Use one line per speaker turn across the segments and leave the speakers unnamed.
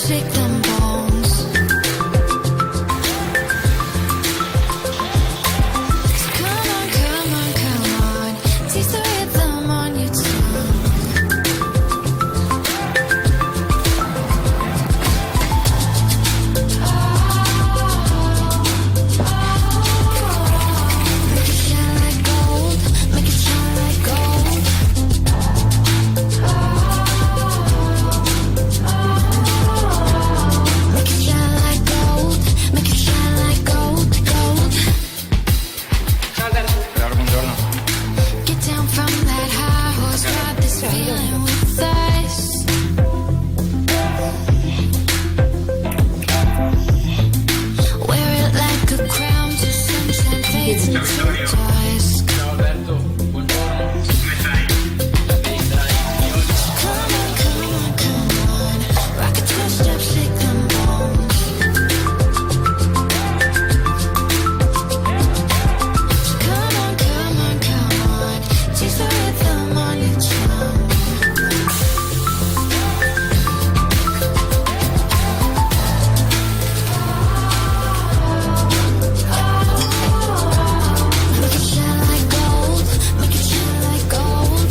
shake them bones. Come on, come on, come on, taste the rhythm on your tongue. Make it shine like gold, make it shine like gold. Make it shine like gold, make it shine like gold, gold.
Allora, buongiorno.
Get down from that high horse, ride this feeling with us. Wear it like a crown till sunshine fades into dusk.
Ciao Alberto, buongiorno. Come stai?
Come on, come on, come on, rock a twist up, shake them bones. Come on, come on, come on, taste the rhythm on your tongue. Make it shine like gold, make it shine like gold.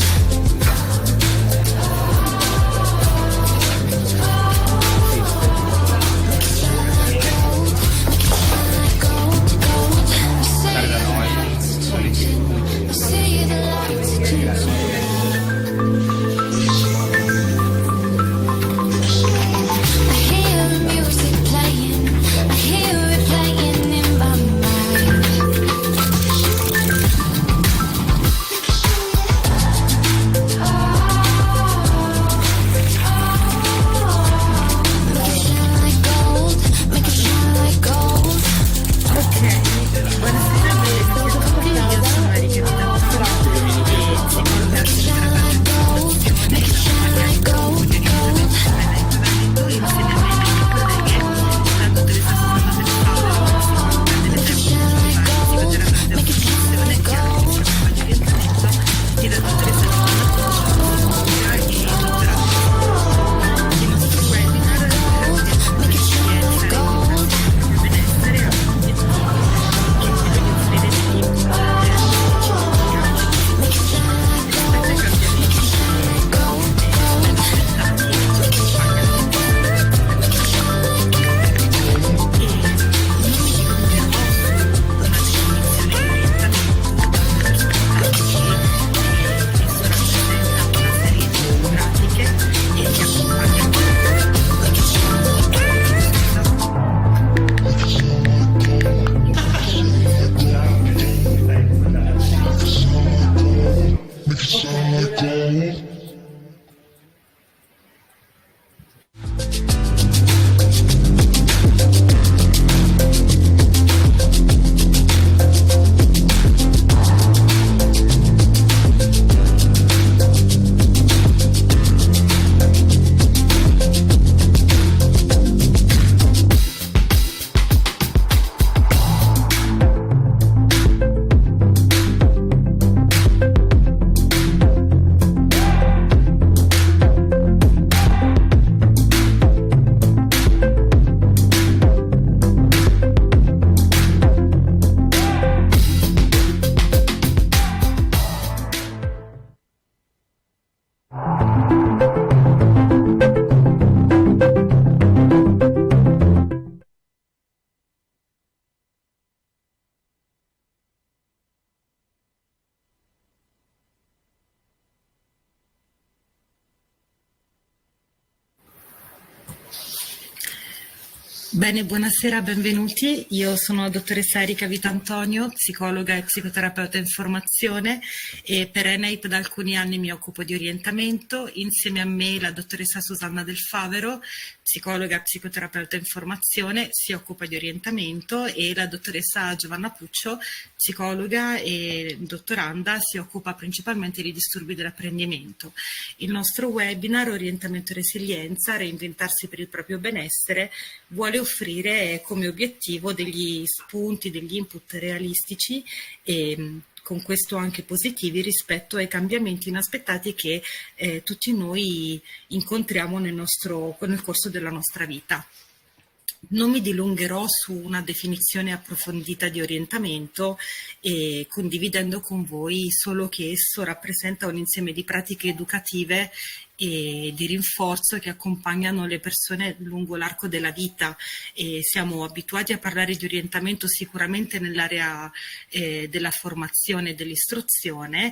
Make it shine like gold, make it shine like gold, gold. Say the lights changing, say the lights changing. I hear the music playing, I hear it playing in my mind. Make it shine like gold, make it shine like gold.
Ok, buonasera, benvenuti a tutti, io sono Erika Vitantoni e psicologa
Make it shine like gold, make it shine like gold, gold.
insieme a me e le colleghe, la dottoressa Susanna Del Favero,
Make it shine like gold, make it shine like gold.
e la dottoressa Giovanna Puccio, e dottora. Il nostro webinar
Make it shine like gold.
benessere a tutti e che voglio offrire degli input
Make it shine like gold, make it shine like gold, gold. Make it shine like gold, make it shine like make it shine like
Bene, buonasera, benvenuti. Io sono la dottoressa Erika Vitantonio, psicologa e psicoterapeuta in formazione e per Eneip da alcuni anni mi occupo di orientamento. Insieme a me la dottoressa Susanna Del Favero, psicologa e psicoterapeuta in formazione, si occupa di orientamento e la dottoressa Giovanna Puccio, psicologa e dottoranda, si occupa principalmente di disturbi dell'apprendimento. Il nostro webinar Orientamento e Resilienza, reinventarsi per il proprio benessere, vuole offrire come obiettivo degli spunti, degli input realistici e con questo anche positivi rispetto ai cambiamenti inaspettati che tutti noi incontriamo nel corso della nostra vita. Non mi dilungherò su una definizione approfondita di orientamento, condividendo con voi solo che esso rappresenta un insieme di pratiche educative e di rinforzo che accompagnano le persone lungo l'arco della vita. Siamo abituati a parlare di orientamento sicuramente nell'area della formazione e dell'istruzione,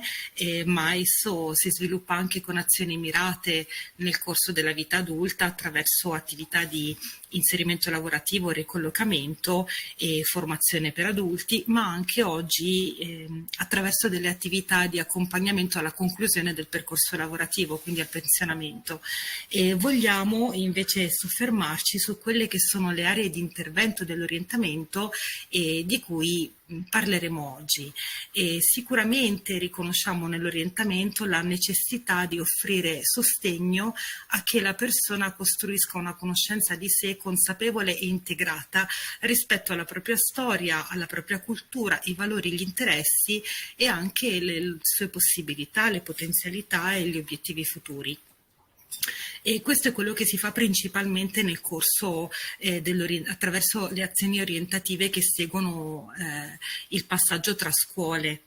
ma esso si sviluppa anche con azioni mirate nel corso della vita adulta attraverso attività di inserimento lavorativo, ricollocamento e formazione per adulti, ma anche oggi attraverso delle attività di accompagnamento alla conclusione del percorso lavorativo, quindi al pensionamento. Vogliamo invece soffermarci su quelle che sono le aree di intervento dell'orientamento di cui parleremo oggi. Sicuramente riconosciamo nell'orientamento la necessità di offrire sostegno a che la persona costruisca una conoscenza di sé consapevole e integrata rispetto alla propria storia, alla propria cultura, i valori, gli interessi e anche le sue possibilità, le potenzialità e gli obiettivi futuri. E questo è quello che si fa principalmente nel corso attraverso le azioni orientative che seguono il passaggio tra scuole.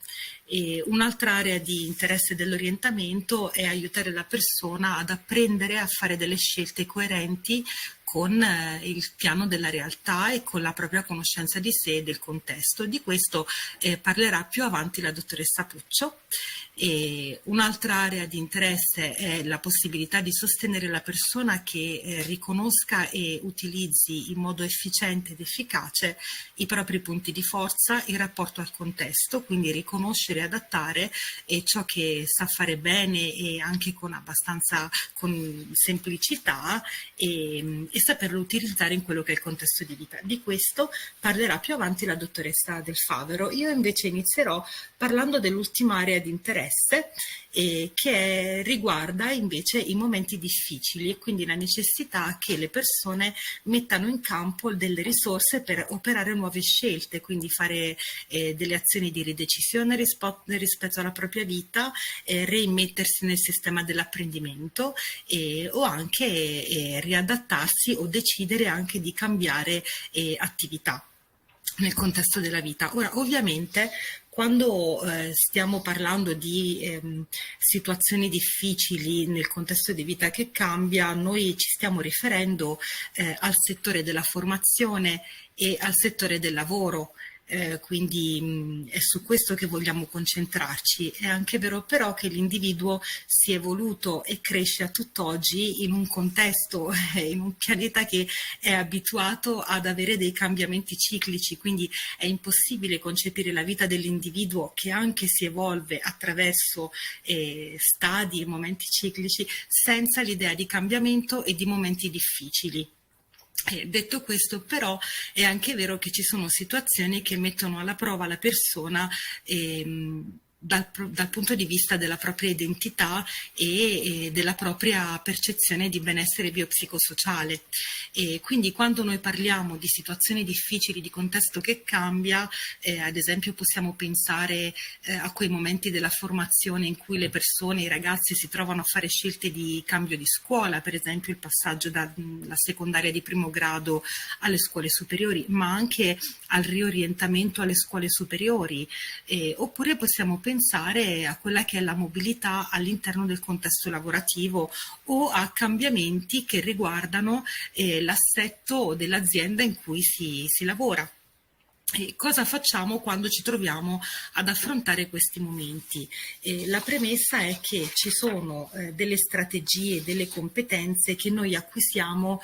Un'altra area di interesse dell'orientamento è aiutare la persona ad apprendere a fare delle scelte coerenti con il piano della realtà e con la propria conoscenza di sé e del contesto. Di questo parlerà più avanti la dottoressa Puccio. Un'altra area di interesse è la possibilità di sostenere la persona che riconosca e utilizzi in modo efficiente ed efficace i propri punti di forza in rapporto al contesto, quindi riconoscere e adattare ciò che sa fare bene e anche con semplicità e saperlo utilizzare in quello che è il contesto di vita. Di questo parlerà più avanti la dottoressa Del Favero. Io invece inizierò parlando dell'ultima area di interesse che riguarda invece i momenti difficili e quindi la necessità che le persone mettano in campo delle risorse per operare nuove scelte, quindi fare delle azioni di ridecisione rispetto alla propria vita, reimettersi nel sistema dell'apprendimento o anche riadattarsi o decidere anche di cambiare attività nel contesto della vita. Ora, ovviamente, quando stiamo parlando di situazioni difficili nel contesto di vita che cambia, noi ci stiamo riferendo al settore della formazione e al settore del lavoro. Quindi è su questo che vogliamo concentrarci. È anche vero però che l'individuo si è evoluto e cresce a tutt'oggi in un contesto, in un pianeta che è abituato ad avere dei cambiamenti ciclici, quindi è impossibile concepire la vita dell'individuo che anche si evolve attraverso stadi e momenti ciclici senza l'idea di cambiamento e di momenti difficili. Detto questo, però, è anche vero che ci sono situazioni che mettono alla prova la persona dal punto di vista della propria identità e della propria percezione di benessere biopsicosociale. Quindi quando noi parliamo di situazioni difficili, di contesto che cambia, ad esempio possiamo pensare a quei momenti della formazione in cui le persone, i ragazzi si trovano a fare scelte di cambio di scuola, per esempio il passaggio dalla secondaria di primo grado alle scuole superiori, ma anche al riorientamento alle scuole superiori, oppure possiamo pensare a quella che è la mobilità all'interno del contesto lavorativo o a cambiamenti che riguardano l'assetto dell'azienda in cui si lavora. E cosa facciamo quando ci troviamo ad affrontare questi momenti? La premessa è che ci sono delle strategie, delle competenze che noi acquisiamo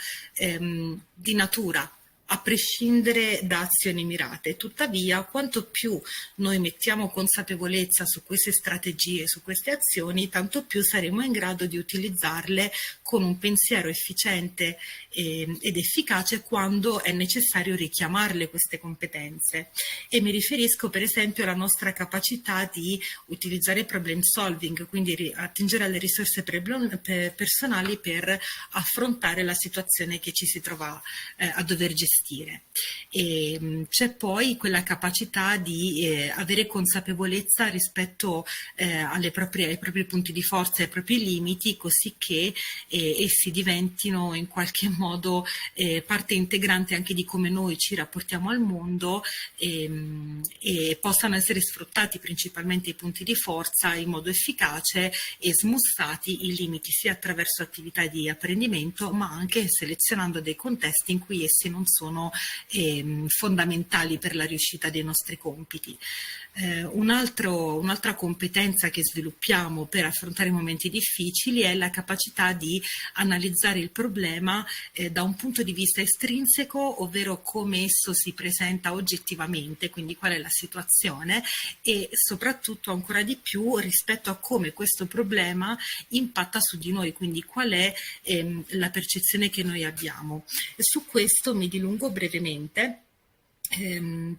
di natura, a prescindere da azioni mirate. Tuttavia, quanto più noi mettiamo consapevolezza su queste strategie, su queste azioni, tanto più saremo in grado di utilizzarle con un pensiero efficiente ed efficace quando è necessario richiamarle queste competenze. E mi riferisco per esempio alla nostra capacità di utilizzare problem solving, quindi attingere alle risorse personali per affrontare la situazione che ci si trova a dover gestire. gestire. C'è poi quella capacità di avere consapevolezza rispetto ai propri punti di forza e ai propri limiti, così che essi diventino in qualche modo parte integrante anche di come noi ci rapportiamo al mondo, e possano essere sfruttati principalmente i punti di forza in modo efficace e smussati i limiti, sia attraverso attività di apprendimento, ma anche selezionando dei contesti in cui essi non sono fondamentali per la riuscita dei nostri compiti. Un'altra competenza che sviluppiamo per affrontare i momenti difficili è la capacità di analizzare il problema da un punto di vista estrinseco, ovvero come esso si presenta oggettivamente, quindi qual è la situazione, e soprattutto ancora di più rispetto a come questo problema impatta su di noi, quindi qual è la percezione che noi abbiamo. E su questo mi dilungo brevemente,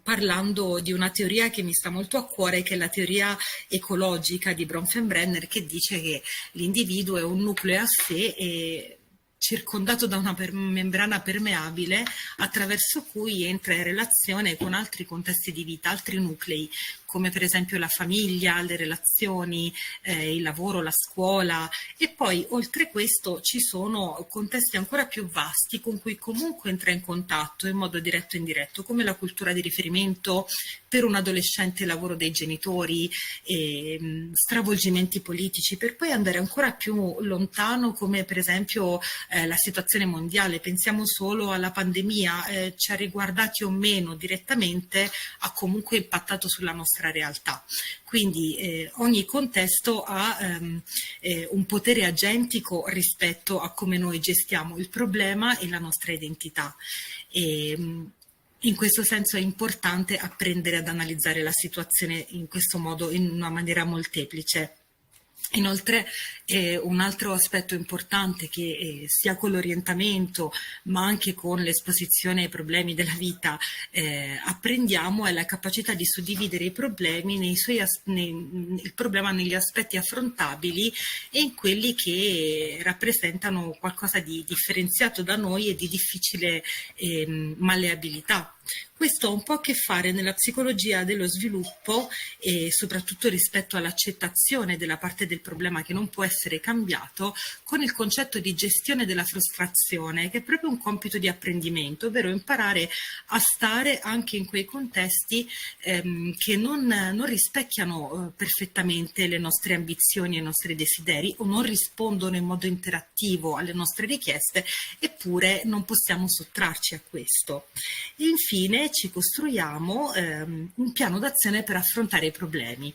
parlando di una teoria che mi sta molto a cuore, che è la teoria ecologica di Bronfenbrenner, che dice che l'individuo è un nucleo a sé e circondato da una membrana permeabile attraverso cui entra in relazione con altri contesti di vita, altri nuclei, come per esempio la famiglia, le relazioni, il lavoro, la scuola, e poi oltre questo ci sono contesti ancora più vasti con cui comunque entra in contatto in modo diretto e indiretto, come la cultura di riferimento per un adolescente, il lavoro dei genitori, stravolgimenti politici, per poi andare ancora più lontano, come per esempio la situazione mondiale. Pensiamo solo alla pandemia, ci ha riguardati o meno direttamente, ha comunque impattato sulla nostra realtà. Quindi ogni contesto ha un potere agentico rispetto a come noi gestiamo il problema e la nostra identità. In questo senso è importante apprendere ad analizzare la situazione in questo modo, in una maniera molteplice. Inoltre un altro aspetto importante che sia con l'orientamento ma anche con l'esposizione ai problemi della vita apprendiamo è la capacità di suddividere i problemi il problema negli aspetti affrontabili e in quelli che rappresentano qualcosa di differenziato da noi e di difficile malleabilità. Questo ha un po' a che fare nella psicologia dello sviluppo e soprattutto rispetto all'accettazione della parte del problema che non può essere cambiato, con il concetto di gestione della frustrazione, che è proprio un compito di apprendimento, ovvero imparare a stare anche in quei contesti che non rispecchiano perfettamente le nostre ambizioni e i nostri desideri o non rispondono in modo interattivo alle nostre richieste, eppure non possiamo sottrarci a questo. Infine ci costruiamo un piano d'azione per affrontare i problemi.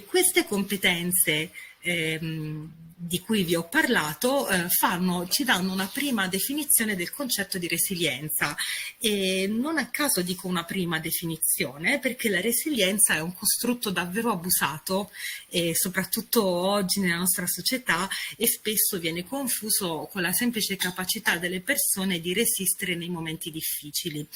Queste competenze di cui vi ho parlato ci danno una prima definizione del concetto di resilienza, e non a caso dico una prima definizione, perché la resilienza è un costrutto davvero abusato soprattutto oggi nella nostra società, e spesso viene confuso con la semplice capacità delle persone di resistere nei momenti difficili.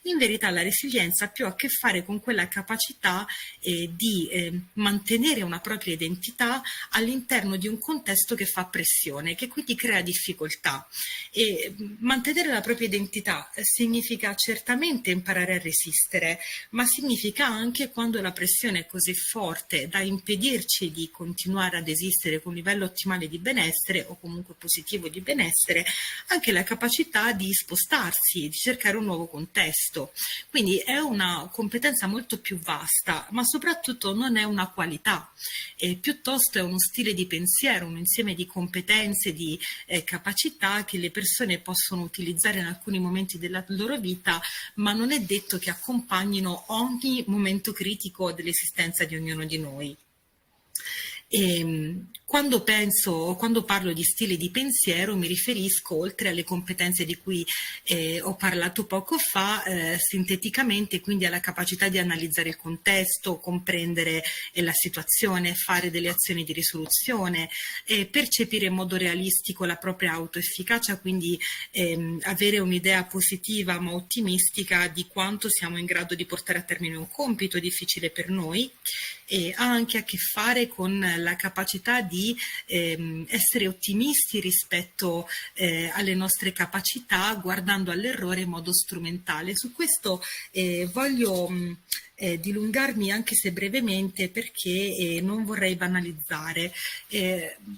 In verità la resilienza ha più a che fare con quella capacità di mantenere una propria identità all'interno di un contesto che fa pressione, che quindi crea difficoltà. E mantenere la propria identità significa certamente imparare a resistere, ma significa anche, quando la pressione è così forte da impedirci di continuare ad esistere con un livello ottimale di benessere o comunque positivo di benessere, anche la capacità di spostarsi, di cercare un nuovo contesto. Quindi è una competenza molto più vasta, ma soprattutto non è una qualità, piuttosto è uno stile di pensiero, un insieme di competenze, di capacità che le persone possono utilizzare in alcuni momenti della loro vita, ma non è detto che accompagnino ogni momento critico dell'esistenza di ognuno di noi. Quando parlo di stile di pensiero mi riferisco, oltre alle competenze di cui ho parlato poco fa, sinteticamente, quindi alla capacità di analizzare il contesto, comprendere la situazione, fare delle azioni di risoluzione, percepire in modo realistico la propria autoefficacia, quindi avere un'idea positiva ma ottimistica di quanto siamo in grado di portare a termine un compito difficile per noi, e ha anche a che fare con la capacità di di essere ottimisti rispetto alle nostre capacità, guardando all'errore in modo strumentale. Su questo voglio dilungarmi anche se brevemente, perché non vorrei banalizzare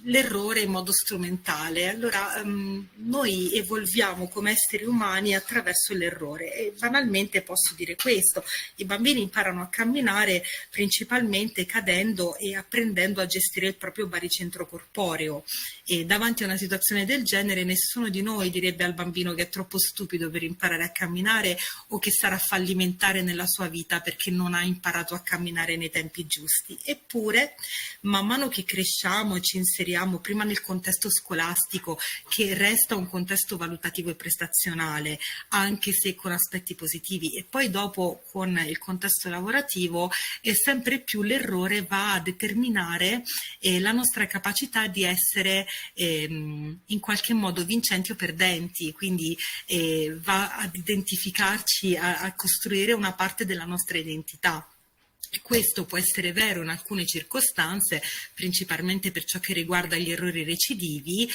l'errore in modo strumentale. Allora, noi evolviamo come esseri umani attraverso l'errore e banalmente posso dire questo: i bambini imparano a camminare principalmente cadendo e apprendendo a gestire il proprio baricentro corporeo, e davanti a una situazione del genere nessuno di noi direbbe al bambino che è troppo stupido per imparare a camminare o che sarà fallimentare nella sua vita perché non ha imparato a camminare nei tempi giusti. Eppure, man mano che cresciamo e ci inseriamo prima nel contesto scolastico, che resta un contesto valutativo e prestazionale, anche se con aspetti positivi, e poi dopo con il contesto lavorativo, sempre più l'errore va a determinare la nostra capacità di essere in qualche modo vincenti o perdenti, quindi va ad identificarci, a costruire una parte della nostra identità. Questo può essere vero in alcune circostanze, principalmente per ciò che riguarda gli errori recidivi,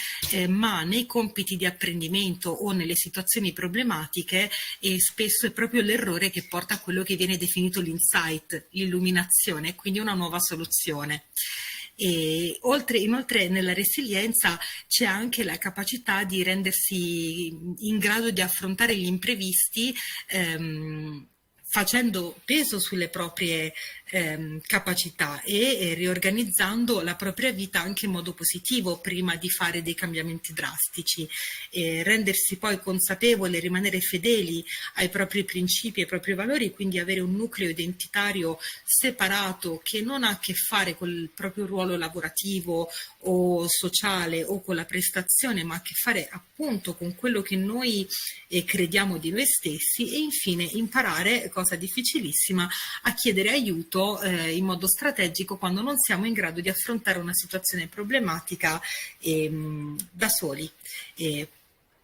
ma nei compiti di apprendimento o nelle situazioni problematiche spesso è proprio l'errore che porta a quello che viene definito l'insight, l'illuminazione, quindi una nuova soluzione. Inoltre nella resilienza c'è anche la capacità di rendersi in grado di affrontare gli imprevisti, facendo peso sulle proprie capacità e riorganizzando la propria vita anche in modo positivo prima di fare dei cambiamenti drastici, rendersi poi consapevole, rimanere fedeli ai propri principi e ai propri valori, quindi avere un nucleo identitario separato che non ha a che fare col proprio ruolo lavorativo o sociale o con la prestazione, ma ha a che fare appunto con quello che noi crediamo di noi stessi. E infine imparare, cosa difficilissima, a chiedere aiuto in modo strategico quando non siamo in grado di affrontare una situazione problematica da soli.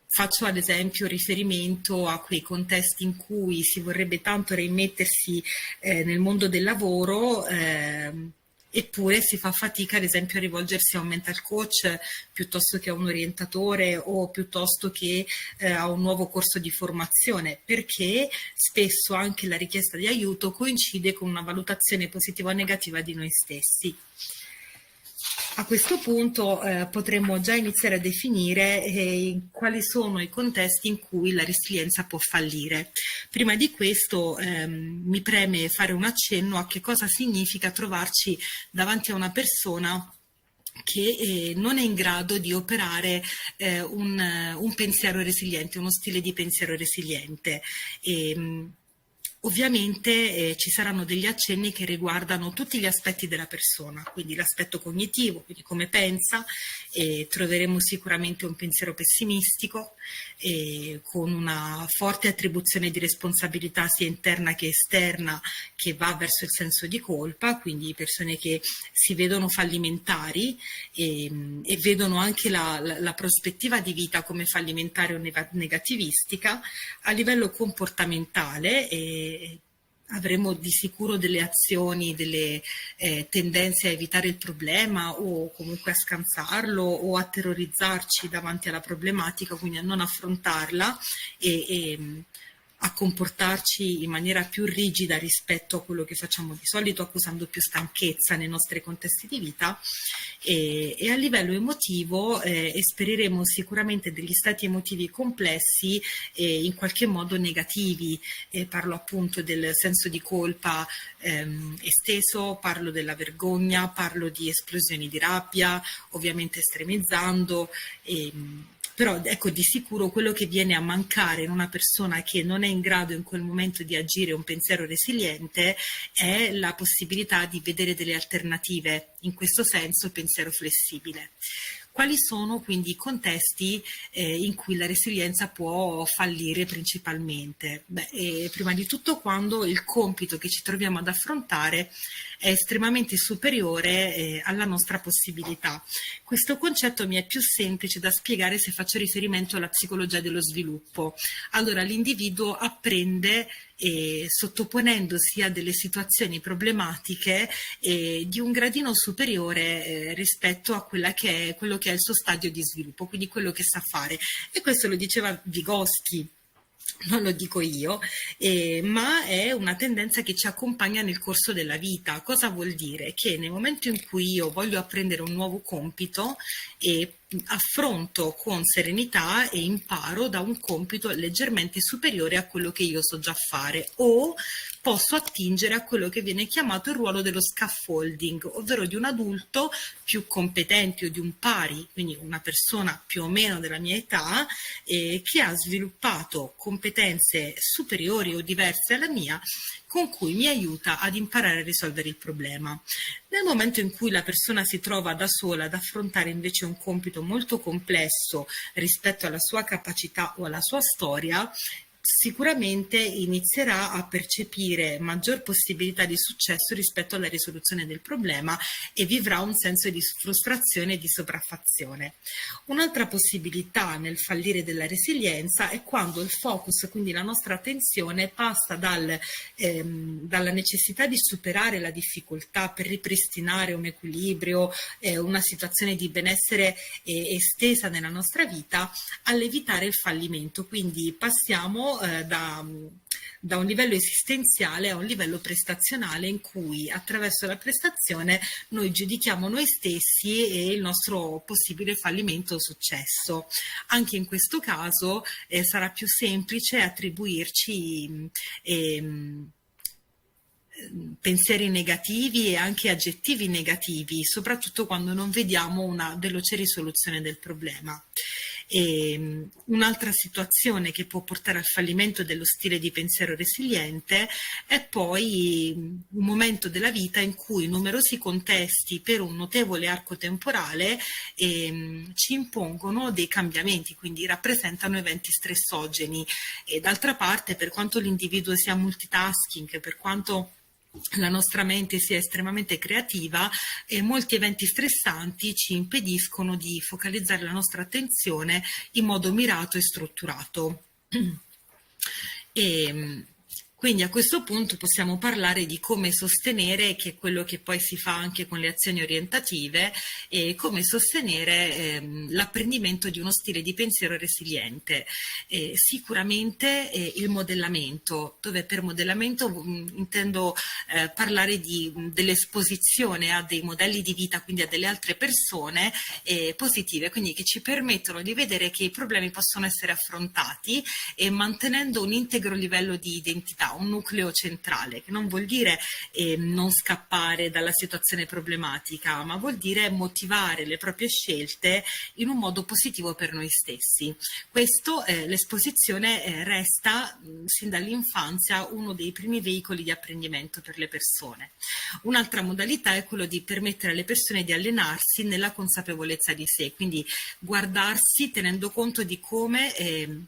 Faccio ad esempio riferimento a quei contesti in cui si vorrebbe tanto rimettersi nel mondo del lavoro, eppure si fa fatica ad esempio a rivolgersi a un mental coach piuttosto che a un orientatore o piuttosto che a un nuovo corso di formazione, perché spesso anche la richiesta di aiuto coincide con una valutazione positiva o negativa di noi stessi. A questo punto potremmo già iniziare a definire quali sono i contesti in cui la resilienza può fallire. Prima di questo mi preme fare un accenno a che cosa significa trovarci davanti a una persona che non è in grado di operare un pensiero resiliente, uno stile di pensiero resiliente. Ovviamente ci saranno degli accenni che riguardano tutti gli aspetti della persona, quindi l'aspetto cognitivo, quindi come pensa, troveremo sicuramente un pensiero pessimistico, con una forte attribuzione di responsabilità sia interna che esterna, che va verso il senso di colpa, quindi persone che si vedono fallimentari e vedono anche la prospettiva di vita come fallimentare o negativistica. A livello comportamentale avremo di sicuro delle azioni, delle tendenze a evitare il problema o comunque a scansarlo o a terrorizzarci davanti alla problematica, quindi a non affrontarla e a comportarci in maniera più rigida rispetto a quello che facciamo di solito, accusando più stanchezza nei nostri contesti di vita. E a livello emotivo esperiremo sicuramente degli stati emotivi complessi in qualche modo negativi. Parlo appunto del senso di colpa esteso, parlo della vergogna, parlo di esplosioni di rabbia, ovviamente estremizzando. Però ecco, di sicuro quello che viene a mancare in una persona che non è in grado in quel momento di agire un pensiero resiliente è la possibilità di vedere delle alternative, in questo senso pensiero flessibile. Quali sono quindi i contesti in cui la resilienza può fallire principalmente? Prima di tutto quando il compito che ci troviamo ad affrontare è estremamente superiore alla nostra possibilità. Questo concetto mi è più semplice da spiegare se faccio riferimento alla psicologia dello sviluppo. Allora, l'individuo apprende e sottoponendosi a delle situazioni problematiche di un gradino superiore rispetto a quello che è il suo stadio di sviluppo, quindi quello che sa fare. E questo lo diceva Vygotsky, non lo dico io, ma è una tendenza che ci accompagna nel corso della vita. Cosa vuol dire? Che nel momento in cui io voglio apprendere un nuovo compito e affronto con serenità e imparo da un compito leggermente superiore a quello che io so già fare, o posso attingere a quello che viene chiamato il ruolo dello scaffolding, ovvero di un adulto più competente o di un pari, quindi una persona più o meno della mia età, che ha sviluppato competenze superiori o diverse alla mia, con cui mi aiuta ad imparare a risolvere il problema. Nel momento in cui la persona si trova da sola ad affrontare invece un compito molto complesso rispetto alla sua capacità o alla sua storia, sicuramente inizierà a percepire maggior possibilità di successo rispetto alla risoluzione del problema e vivrà un senso di frustrazione e di sopraffazione. Un'altra possibilità nel fallire della resilienza è quando il focus, quindi la nostra attenzione, passa dalla necessità di superare la difficoltà per ripristinare un equilibrio, una situazione di benessere estesa nella nostra vita, all'evitare il fallimento. Quindi passiamo da un livello esistenziale a un livello prestazionale, in cui attraverso la prestazione noi giudichiamo noi stessi e il nostro possibile fallimento o successo. Anche in questo caso sarà più semplice attribuirci pensieri negativi e anche aggettivi negativi, soprattutto quando non vediamo una veloce risoluzione del problema. Un'altra situazione che può portare al fallimento dello stile di pensiero resiliente è poi un momento della vita in cui numerosi contesti per un notevole arco temporale ci impongono dei cambiamenti, quindi rappresentano eventi stressogeni. E d'altra parte, per quanto l'individuo sia multitasking, per quanto la nostra mente sia estremamente creativa, e molti eventi stressanti ci impediscono di focalizzare la nostra attenzione in modo mirato e strutturato. E quindi a questo punto possiamo parlare di come sostenere, che è quello che poi si fa anche con le azioni orientative, e come sostenere l'apprendimento di uno stile di pensiero resiliente. Sicuramente il modellamento, dove per modellamento intendo parlare dell'esposizione a dei modelli di vita, quindi a delle altre persone positive, quindi che ci permettono di vedere che i problemi possono essere affrontati mantenendo un integro livello di identità, un nucleo centrale, che non vuol dire non scappare dalla situazione problematica, ma vuol dire motivare le proprie scelte in un modo positivo per noi stessi. Questo, l'esposizione resta sin dall'infanzia uno dei primi veicoli di apprendimento per le persone. Un'altra modalità è quello di permettere alle persone di allenarsi nella consapevolezza di sé, quindi guardarsi tenendo conto di come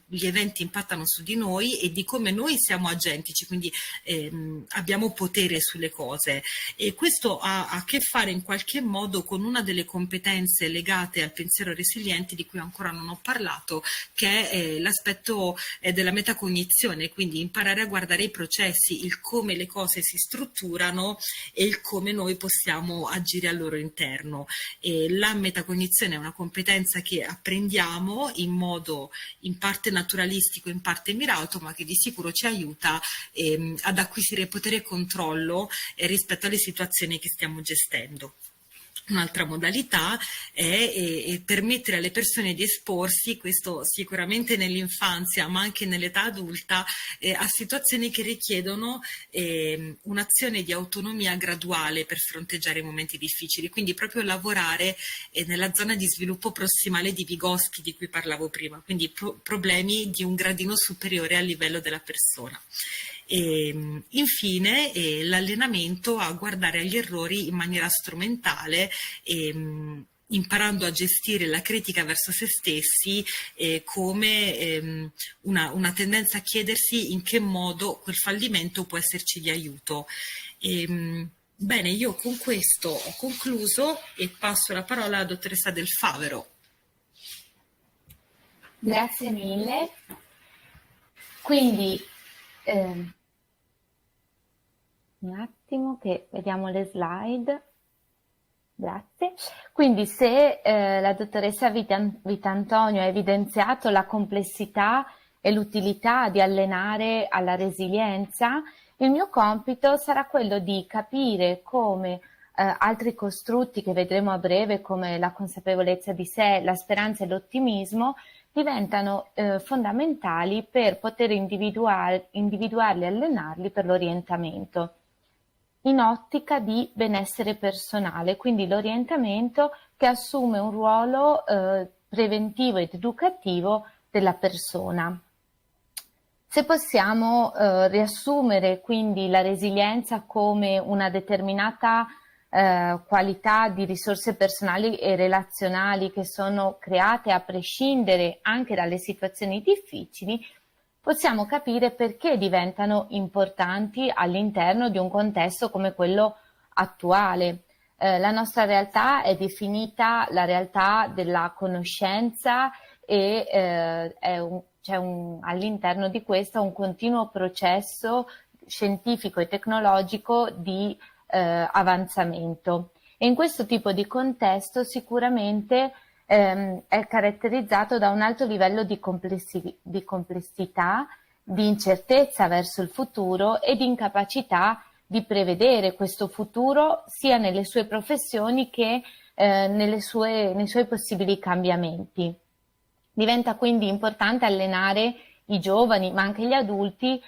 gli eventi impattano su di noi e di come noi siamo agenti, quindi abbiamo potere sulle cose, e questo ha a che fare in qualche modo con una delle competenze legate al pensiero resiliente di cui ancora non ho parlato, che è l'aspetto della metacognizione, quindi imparare a guardare i processi, il come le cose si strutturano e il come noi possiamo agire al loro interno. La metacognizione è una competenza che apprendiamo in modo in parte naturalistico, in parte mirato, ma che di sicuro ci aiuta ad acquisire potere e controllo rispetto alle situazioni che stiamo gestendo. Un'altra modalità è permettere alle persone di esporsi, questo sicuramente nell'infanzia ma anche nell'età adulta, a situazioni che richiedono un'azione di autonomia graduale per fronteggiare i momenti difficili, quindi proprio lavorare nella zona di sviluppo prossimale di Vygotsky di cui parlavo prima, quindi problemi di un gradino superiore al livello della persona. E infine l'allenamento a guardare agli errori in maniera strumentale, imparando a gestire la critica verso se stessi come una tendenza a chiedersi in che modo quel fallimento può esserci di aiuto. Bene, io con questo ho concluso e passo la parola alla dottoressa Del Favero.
Grazie mille. Quindi Un attimo che vediamo le slide. Grazie. Quindi se la dottoressa Vitantonio ha evidenziato la complessità e l'utilità di allenare alla resilienza, il mio compito sarà quello di capire come altri costrutti che vedremo a breve, come la consapevolezza di sé, la speranza e l'ottimismo, diventano fondamentali per poter individuarli e allenarli per l'orientamento in ottica di benessere personale, quindi l'orientamento che assume un ruolo preventivo ed educativo della persona. Se possiamo riassumere quindi la resilienza come una determinata qualità di risorse personali e relazionali che sono create a prescindere anche dalle situazioni difficili, possiamo capire perché diventano importanti all'interno di un contesto come quello attuale. La nostra realtà è definita la realtà della conoscenza e c'è all'interno di questo un continuo processo scientifico e tecnologico di avanzamento. E in questo tipo di contesto sicuramente è caratterizzato da un alto livello di complessità, di incertezza verso il futuro e di incapacità di prevedere questo futuro sia nelle sue professioni che nei suoi possibili cambiamenti. Diventa quindi importante allenare i giovani, ma anche gli adulti,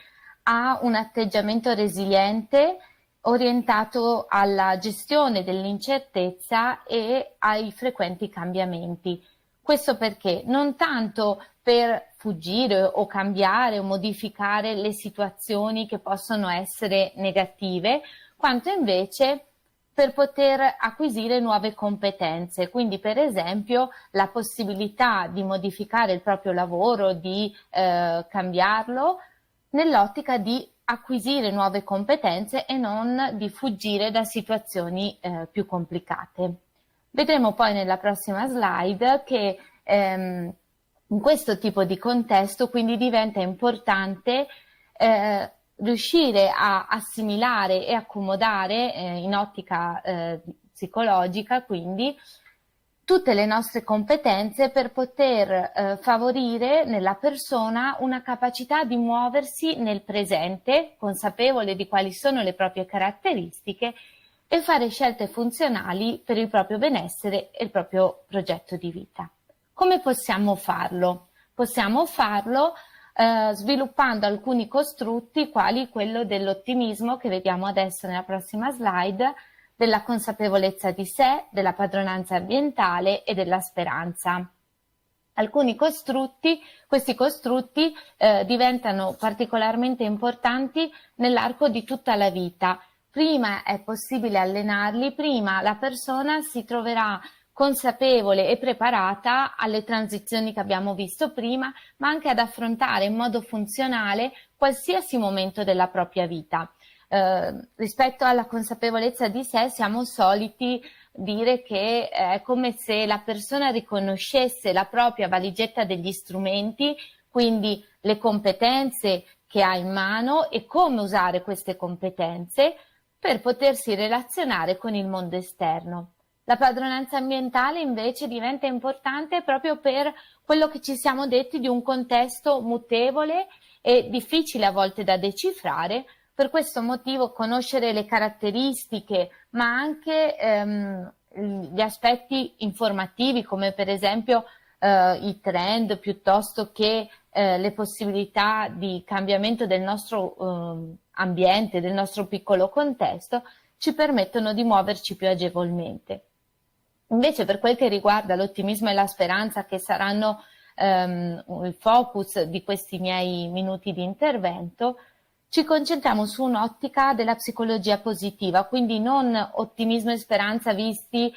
a un atteggiamento resiliente orientato alla gestione dell'incertezza e ai frequenti cambiamenti. Questo perché? Non tanto per fuggire o cambiare o modificare le situazioni che possono essere negative, quanto invece per poter acquisire nuove competenze. Quindi, per esempio, la possibilità di modificare il proprio lavoro, di cambiarlo, nell'ottica di acquisire nuove competenze e non di fuggire da situazioni più complicate. Vedremo poi nella prossima slide che in questo tipo di contesto quindi diventa importante riuscire a assimilare e accomodare in ottica psicologica quindi tutte le nostre competenze per poter favorire nella persona una capacità di muoversi nel presente, consapevole di quali sono le proprie caratteristiche e fare scelte funzionali per il proprio benessere e il proprio progetto di vita. Come possiamo farlo? Possiamo farlo sviluppando alcuni costrutti quali quello dell'ottimismo che vediamo adesso nella prossima slide, della consapevolezza di sé, della padronanza ambientale e della speranza. Questi costrutti diventano particolarmente importanti nell'arco di tutta la vita. Prima è possibile allenarli, prima la persona si troverà consapevole e preparata alle transizioni che abbiamo visto prima, ma anche ad affrontare in modo funzionale qualsiasi momento della propria vita. Rispetto alla consapevolezza di sé siamo soliti dire che è come se la persona riconoscesse la propria valigetta degli strumenti, quindi le competenze che ha in mano e come usare queste competenze per potersi relazionare con il mondo esterno. La padronanza ambientale invece diventa importante proprio per quello che ci siamo detti di un contesto mutevole e difficile a volte da decifrare. Per questo motivo conoscere le caratteristiche, ma anche gli aspetti informativi, come per esempio i trend, piuttosto che le possibilità di cambiamento del nostro ambiente, del nostro piccolo contesto, ci permettono di muoverci più agevolmente. Invece, per quel che riguarda l'ottimismo e la speranza, che saranno il focus di questi miei minuti di intervento, ci concentriamo su un'ottica della psicologia positiva, quindi non ottimismo e speranza visti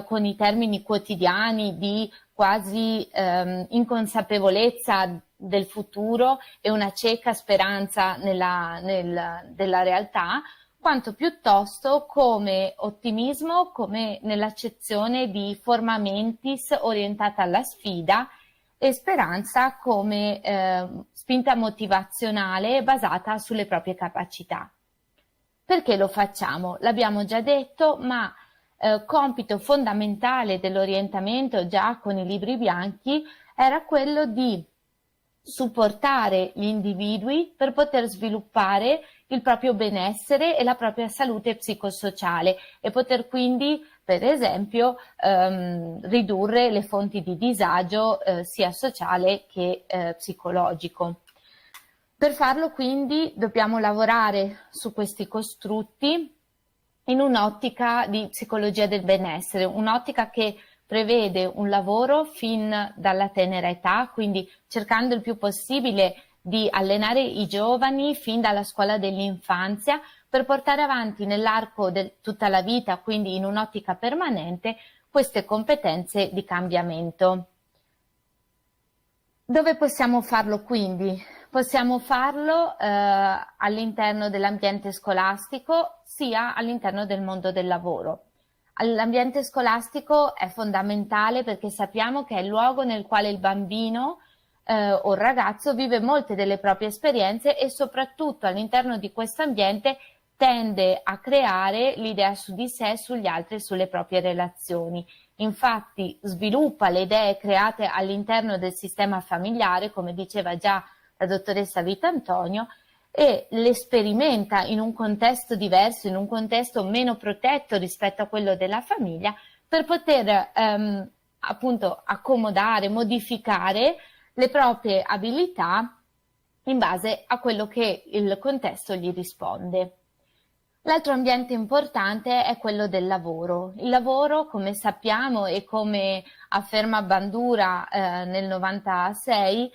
con i termini quotidiani di quasi inconsapevolezza del futuro e una cieca speranza della realtà, quanto piuttosto come ottimismo, come nell'accezione di forma mentis orientata alla sfida, e speranza come spinta motivazionale basata sulle proprie capacità. Perché lo facciamo? L'abbiamo già detto, ma compito fondamentale dell'orientamento già con i libri bianchi era quello di supportare gli individui per poter sviluppare il proprio benessere e la propria salute psicosociale e poter quindi, per esempio, ridurre le fonti di disagio sia sociale che psicologico. Per farlo quindi dobbiamo lavorare su questi costrutti in un'ottica di psicologia del benessere, un'ottica che prevede un lavoro fin dalla tenera età, quindi cercando il più possibile di allenare i giovani fin dalla scuola dell'infanzia per portare avanti nell'arco di tutta la vita, quindi in un'ottica permanente, queste competenze di cambiamento. Dove possiamo farlo quindi? Possiamo farlo all'interno dell'ambiente scolastico, sia all'interno del mondo del lavoro. L'ambiente scolastico è fondamentale perché sappiamo che è il luogo nel quale il bambino o il ragazzo vive molte delle proprie esperienze e soprattutto all'interno di questo ambiente tende a creare l'idea su di sé, sugli altri e sulle proprie relazioni. Infatti sviluppa le idee create all'interno del sistema familiare, come diceva già la dottoressa Vitantonio, e le sperimenta in un contesto diverso, in un contesto meno protetto rispetto a quello della famiglia, per poter appunto accomodare, modificare le proprie abilità in base a quello che il contesto gli risponde. L'altro ambiente importante è quello del lavoro. Il lavoro, come sappiamo e come afferma Bandura nel 96,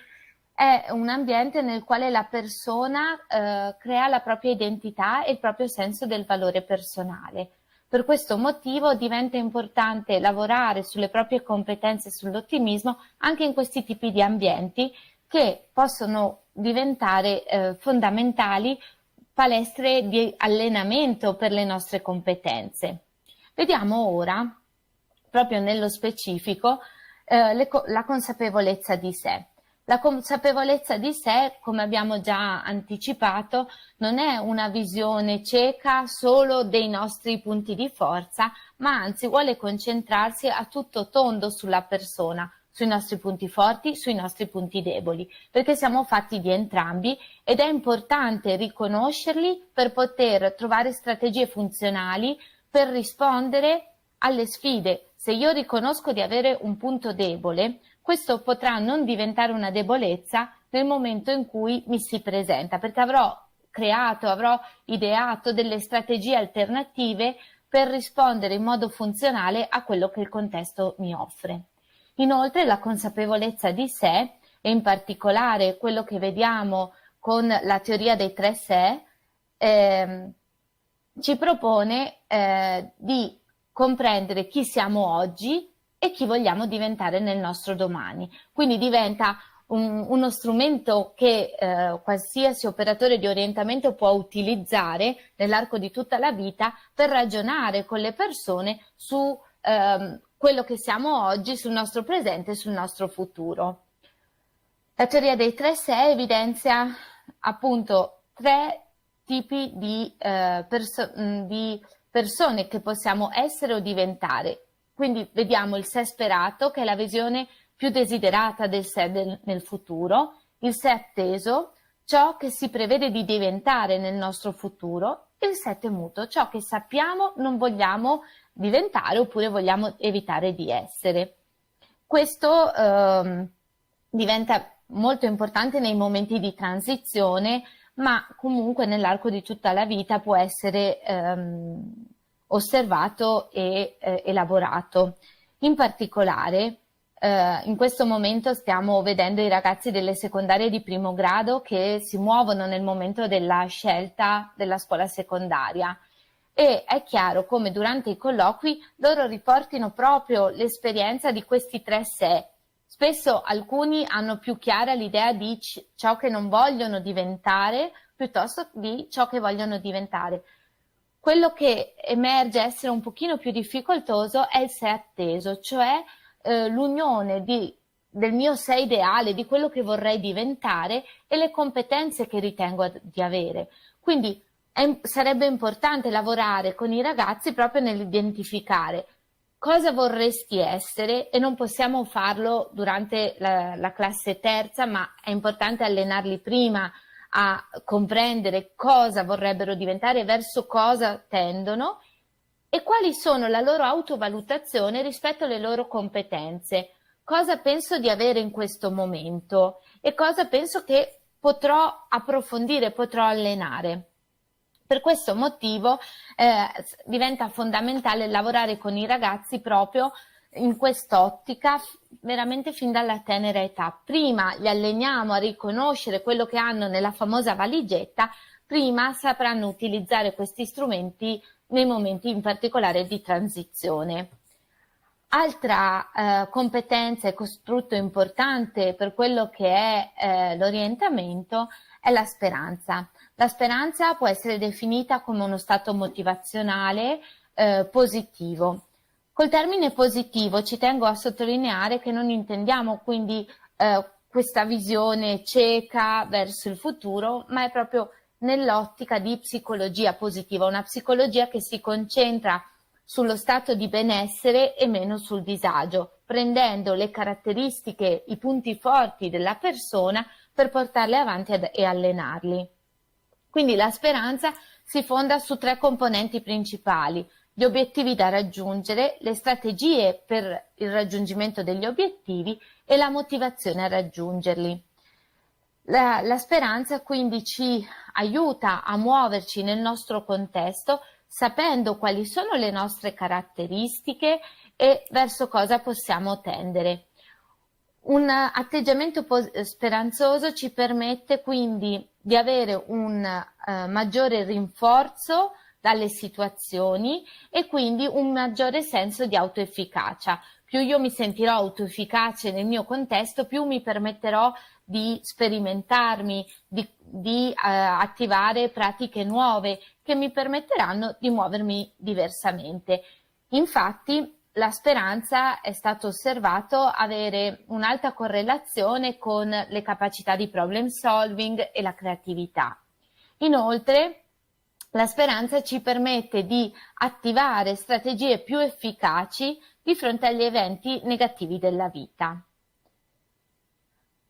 è un ambiente nel quale la persona crea la propria identità e il proprio senso del valore personale. Per questo motivo diventa importante lavorare sulle proprie competenze e sull'ottimismo anche in questi tipi di ambienti che possono diventare fondamentali palestre di allenamento per le nostre competenze. Vediamo ora, proprio nello specifico, la consapevolezza di sé. La consapevolezza di sé, come abbiamo già anticipato, non è una visione cieca solo dei nostri punti di forza, ma anzi vuole concentrarsi a tutto tondo sulla persona, sui nostri punti forti, sui nostri punti deboli, perché siamo fatti di entrambi ed è importante riconoscerli per poter trovare strategie funzionali per rispondere alle sfide. Se io riconosco di avere un punto debole, questo potrà non diventare una debolezza nel momento in cui mi si presenta, perché avrò ideato delle strategie alternative per rispondere in modo funzionale a quello che il contesto mi offre. Inoltre la consapevolezza di sé, e in particolare quello che vediamo con la teoria dei 3 sé, ci propone di comprendere chi siamo oggi e chi vogliamo diventare nel nostro domani. Quindi diventa uno strumento che qualsiasi operatore di orientamento può utilizzare nell'arco di tutta la vita per ragionare con le persone su quello che siamo oggi, sul nostro presente e sul nostro futuro. La teoria dei 3 sé evidenzia appunto 3 tipi di persone che possiamo essere o diventare. Quindi vediamo il sé sperato, che è la visione più desiderata del sé nel futuro, il sé atteso, ciò che si prevede di diventare nel nostro futuro, e il sé temuto, ciò che sappiamo non vogliamo diventare oppure vogliamo evitare di essere. Questo diventa molto importante nei momenti di transizione, ma comunque nell'arco di tutta la vita può essere osservato e elaborato. In particolare, in questo momento stiamo vedendo i ragazzi delle secondarie di primo grado che si muovono nel momento della scelta della scuola secondaria e è chiaro come durante i colloqui loro riportino proprio l'esperienza di questi 3 sé. Spesso alcuni hanno più chiara l'idea di ciò che non vogliono diventare piuttosto di ciò che vogliono diventare. Quello che emerge essere un pochino più difficoltoso è il sé atteso, cioè l'unione del mio sé ideale, di quello che vorrei diventare e le competenze che ritengo di avere. Quindi sarebbe importante lavorare con i ragazzi proprio nell'identificare cosa vorresti essere, e non possiamo farlo durante la classe terza, ma è importante allenarli prima a comprendere cosa vorrebbero diventare, verso cosa tendono e quali sono la loro autovalutazione rispetto alle loro competenze. Cosa penso di avere in questo momento e cosa penso che potrò approfondire, potrò allenare. Per questo motivo diventa fondamentale lavorare con i ragazzi proprio in quest'ottica, veramente fin dalla tenera età. Prima li alleniamo a riconoscere quello che hanno nella famosa valigetta, prima sapranno utilizzare questi strumenti nei momenti in particolare di transizione. Altra competenza e costrutto importante per quello che è l'orientamento è la speranza. La speranza può essere definita come uno stato motivazionale positivo. Col termine positivo ci tengo a sottolineare che non intendiamo quindi questa visione cieca verso il futuro, ma è proprio nell'ottica di psicologia positiva, una psicologia che si concentra sullo stato di benessere e meno sul disagio, prendendo le caratteristiche, i punti forti della persona per portarle avanti e allenarli. Quindi la speranza si fonda su 3 componenti principali: gli obiettivi da raggiungere, le strategie per il raggiungimento degli obiettivi e la motivazione a raggiungerli. La speranza quindi ci aiuta a muoverci nel nostro contesto sapendo quali sono le nostre caratteristiche e verso cosa possiamo tendere. Un atteggiamento speranzoso ci permette quindi di avere un maggiore rinforzo dalle situazioni e quindi un maggiore senso di autoefficacia. Più io mi sentirò autoefficace nel mio contesto, più mi permetterò di sperimentarmi, di attivare pratiche nuove che mi permetteranno di muovermi diversamente. Infatti, la speranza è stato osservato avere un'alta correlazione con le capacità di problem solving e la creatività. Inoltre, la speranza ci permette di attivare strategie più efficaci di fronte agli eventi negativi della vita.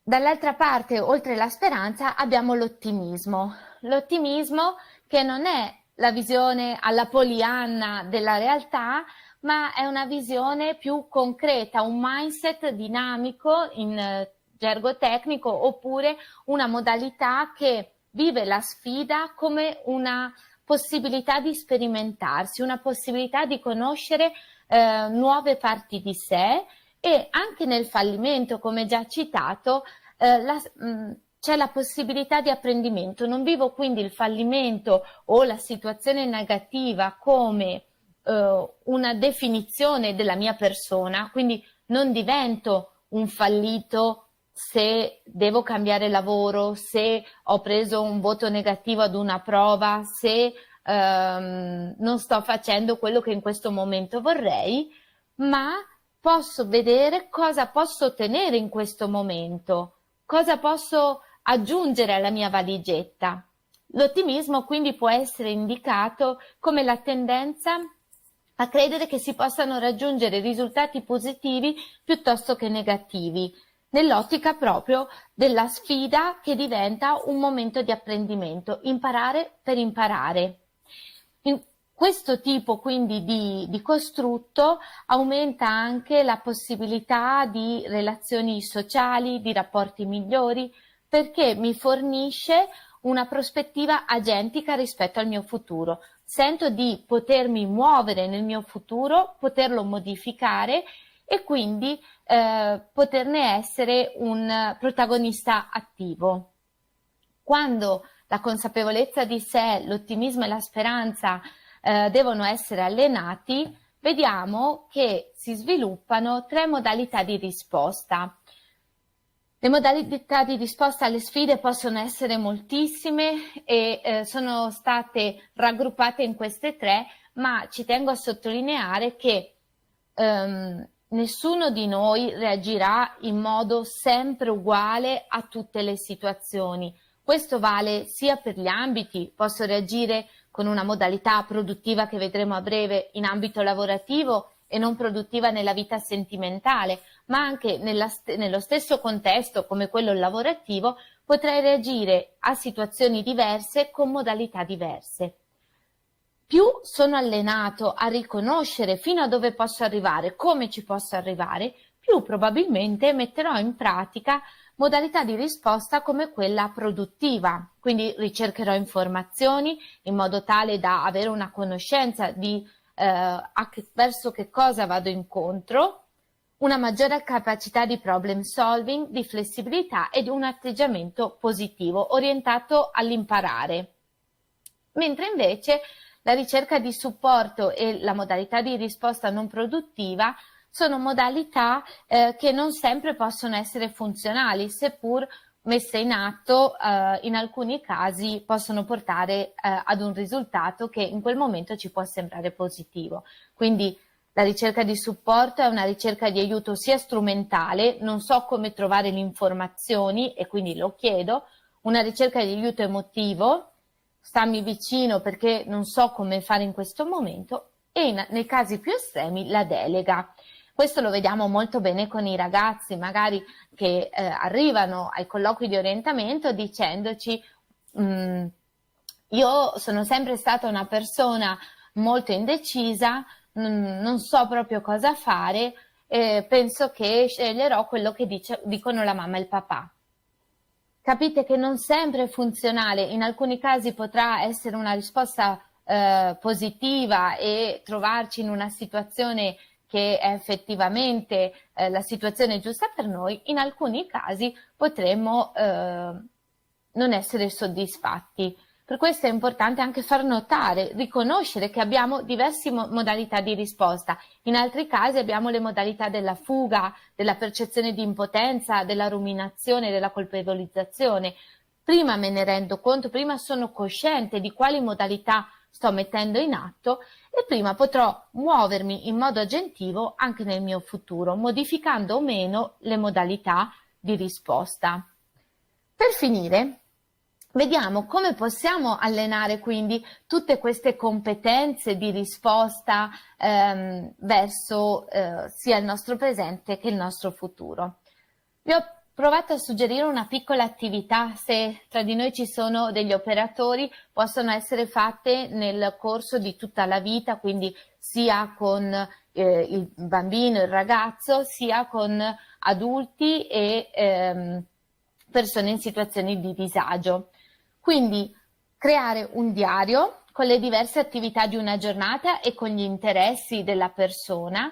Dall'altra parte, oltre la speranza, abbiamo l'ottimismo. L'ottimismo che non è la visione alla Pollyanna della realtà, ma è una visione più concreta, un mindset dinamico in gergo tecnico, oppure una modalità che vive la sfida come una possibilità di sperimentarsi, una possibilità di conoscere nuove parti di sé, e anche nel fallimento, come già citato, c'è la possibilità di apprendimento. Non vivo quindi il fallimento o la situazione negativa come una definizione della mia persona, quindi non divento un fallito se devo cambiare lavoro, se ho preso un voto negativo ad una prova, se non sto facendo quello che in questo momento vorrei, ma posso vedere cosa posso ottenere in questo momento, cosa posso aggiungere alla mia valigetta. L'ottimismo quindi può essere indicato come la tendenza a credere che si possano raggiungere risultati positivi piuttosto che negativi, nell'ottica proprio della sfida che diventa un momento di apprendimento, imparare per imparare. In questo tipo quindi di costrutto aumenta anche la possibilità di relazioni sociali, di rapporti migliori, perché mi fornisce una prospettiva agentica rispetto al mio futuro. Sento di potermi muovere nel mio futuro, poterlo modificare e quindi poterne essere un protagonista attivo. Quando la consapevolezza di sé, l'ottimismo e la speranza devono essere allenati, vediamo che si sviluppano 3 modalità di risposta. Le modalità di risposta alle sfide possono essere moltissime e sono state raggruppate in queste 3, ma ci tengo a sottolineare che nessuno di noi reagirà in modo sempre uguale a tutte le situazioni. Questo vale sia per gli ambiti, posso reagire con una modalità produttiva che vedremo a breve in ambito lavorativo e non produttiva nella vita sentimentale, ma anche nello stesso contesto come quello lavorativo potrei reagire a situazioni diverse con modalità diverse. Più sono allenato a riconoscere fino a dove posso arrivare, come ci posso arrivare, più probabilmente metterò in pratica modalità di risposta come quella produttiva. Quindi ricercherò informazioni in modo tale da avere una conoscenza di verso che cosa vado incontro, una maggiore capacità di problem solving, di flessibilità ed un atteggiamento positivo orientato all'imparare. Mentre invece la ricerca di supporto e la modalità di risposta non produttiva sono modalità che non sempre possono essere funzionali, seppur messe in atto in alcuni casi possono portare ad un risultato che in quel momento ci può sembrare positivo. Quindi la ricerca di supporto è una ricerca di aiuto sia strumentale, non so come trovare le informazioni e quindi lo chiedo, una ricerca di aiuto emotivo, stammi vicino perché non so come fare in questo momento, e nei casi più estremi la delega. Questo lo vediamo molto bene con i ragazzi magari che arrivano ai colloqui di orientamento dicendoci io sono sempre stata una persona molto indecisa, non so proprio cosa fare, penso che sceglierò quello che dicono la mamma e il papà. Capite che non sempre è funzionale, in alcuni casi potrà essere una risposta positiva e trovarci in una situazione che è effettivamente la situazione giusta per noi, in alcuni casi potremmo non essere soddisfatti. Per questo è importante anche far notare, riconoscere che abbiamo diverse modalità di risposta. In altri casi abbiamo le modalità della fuga, della percezione di impotenza, della ruminazione, della colpevolizzazione. Prima me ne rendo conto, prima sono cosciente di quali modalità sto mettendo in atto e prima potrò muovermi in modo agentivo anche nel mio futuro, modificando o meno le modalità di risposta. Per finire, vediamo come possiamo allenare quindi tutte queste competenze di risposta verso sia il nostro presente che il nostro futuro. Vi ho provato a suggerire una piccola attività, se tra di noi ci sono degli operatori, possono essere fatte nel corso di tutta la vita, quindi sia con il bambino, il ragazzo, sia con adulti e persone in situazioni di disagio. Quindi creare un diario con le diverse attività di una giornata e con gli interessi della persona,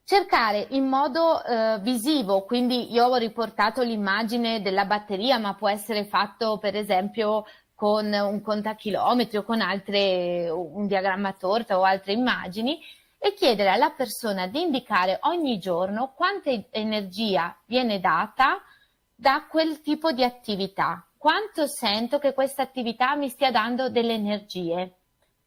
cercare in modo visivo, quindi io ho riportato l'immagine della batteria, ma può essere fatto per esempio con un contachilometri o con un diagramma a torta o altre immagini, e chiedere alla persona di indicare ogni giorno quanta energia viene data da quel tipo di attività. Quanto sento che questa attività mi stia dando delle energie?